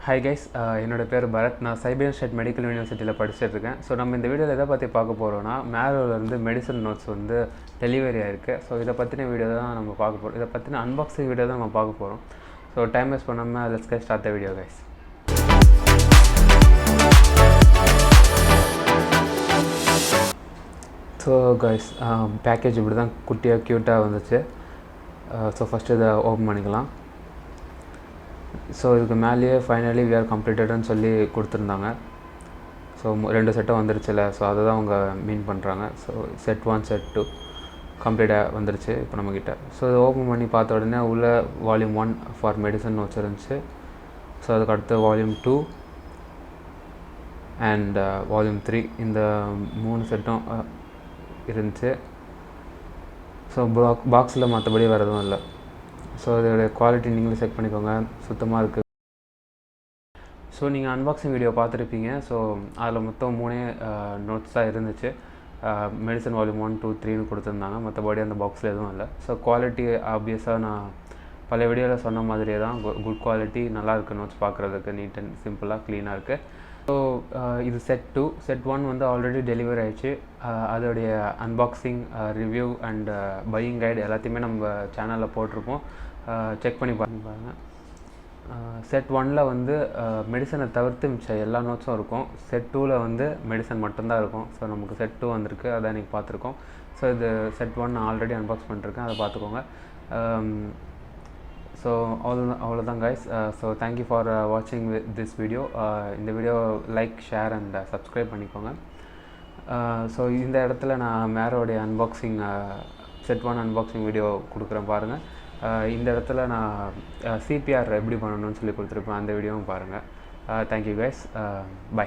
Hi guys, என்னோட பேர் பரத். நான் சைபர் ஸ்டேட் மெடிக்கல் யூனிவர்சிட்டியில் படிச்சுட்ருக்கேன். ஸோ நம்ம இந்த வீடியோவில் எதை பற்றி பார்க்க போகிறோன்னா, மேரோவிலேருந்து மெடிசன் நோட்ஸ் வந்து டெலிவரி ஆகிருக்கு. ஸோ இதை பற்றின வீடியோ தான் நம்ம பார்க்க போகிறோம். இதை பற்றின அன்பாக்சிங் வீடியோ தான் நம்ம பார்க்க போகிறோம். ஸோ டைம் வேஸ்ட் பண்ணாமல் let's get start the video guys. So guys, package இப்படி தான் குட்டியாக க்யூட்டாக வந்துச்சு. ஸோ ஃபஸ்ட்டு இதை ஓப்பன் பண்ணிக்கலாம். ஸோ இதுக்கு மேலேயே ஃபைனலி வி ஆர் கம்ப்ளீட்டட்னு சொல்லி கொடுத்துருந்தாங்க. ஸோ 2 செட்டும் வந்துருச்சுல்ல, ஸோ அதை தான் அவங்க மீன் பண்ணுறாங்க. ஸோ செட் 1 செட் 2 கம்ப்ளீட்டாக வந்துருச்சு இப்போ நம்மக்கிட்ட. ஸோ இதை ஓப்பன் பண்ணி பார்த்த உடனே உள்ள வால்யூம் 1 ஃபார் மெடிசன் நோட்ஸ் இருந்துச்சு. ஸோ அதுக்கு அடுத்து வால்யூம் 2 அண்ட் வால்யூம் 3 இந்த 3 செட்டும் இருந்துச்சு. ஸோ பாக்ஸில் மற்றபடி வேறு எதுவும் இல்லை. ஸோ இதோடைய குவாலிட்டி நீங்களே செக் பண்ணிக்கோங்க, சுத்தமாக இருக்குது. ஸோ நீங்கள் அன்பாக்சிங் வீடியோ பார்த்துருப்பீங்க. ஸோ அதில் மொத்தம் 3 நோட்ஸ் தான் இருந்துச்சு. மெடிசன் வால்யூம் 1, 2, 3ன்னு கொடுத்துருந்தாங்க. மற்றபடி அந்த பாக்ஸில் எதுவும் இல்லை. ஸோ குவாலிட்டி ஆப்வியஸாக நான் பல வீடியோவில் சொன்ன மாதிரியே தான், குட் குவாலிட்டி, நல்லாயிருக்கு. நோட்ஸ் பார்க்குறதுக்கு நீட் அண்ட் சிம்பிளாக க்ளீனாக இருக்குது. ஸோ இது செட் 2. செட் 1 வந்து ஆல்ரெடி டெலிவரி ஆகிடுச்சு. அதோடைய unboxing, review and buying guide எல்லாத்தையுமே நம்ம சேனலில் போட்டிருப்போம். செக் பண்ணி பாருங்க. செட் 1ல் வந்து மெடிசனை தவிர்த்து மிச்சம் எல்லா நோட்ஸும் இருக்கும். செட் 2ல் வந்து மெடிசன் மட்டும்தான் இருக்கும். ஸோ நமக்கு செட் 2 வந்திருக்கு, அதான் இன்றைக்கி பார்த்துருக்கோம். ஸோ இது செட் 1 நான் ஆல்ரெடி அன்பாக்ஸ் பண்ணிருக்கேன், அதை பார்த்துக்கோங்க. ஸோ அவ்வளோதான் கைஸ். ஸோ தேங்க்யூ ஃபார் வாட்சிங் திஸ் வீடியோ. இந்த video like, share and subscribe பண்ணிக்கோங்க. ஸோ இந்த இடத்துல நான் மேரோடைய அன்பாக்சிங், செட் 1 அன்பாக்சிங் வீடியோ கொடுக்குறேன் பாருங்கள். இந்த இடத்துல நான் சிபிஆர் எப்படி பண்ணணும்னு சொல்லி கொடுத்துருப்பேன், அந்த வீடியோவும் பாருங்கள். Thank you guys, by.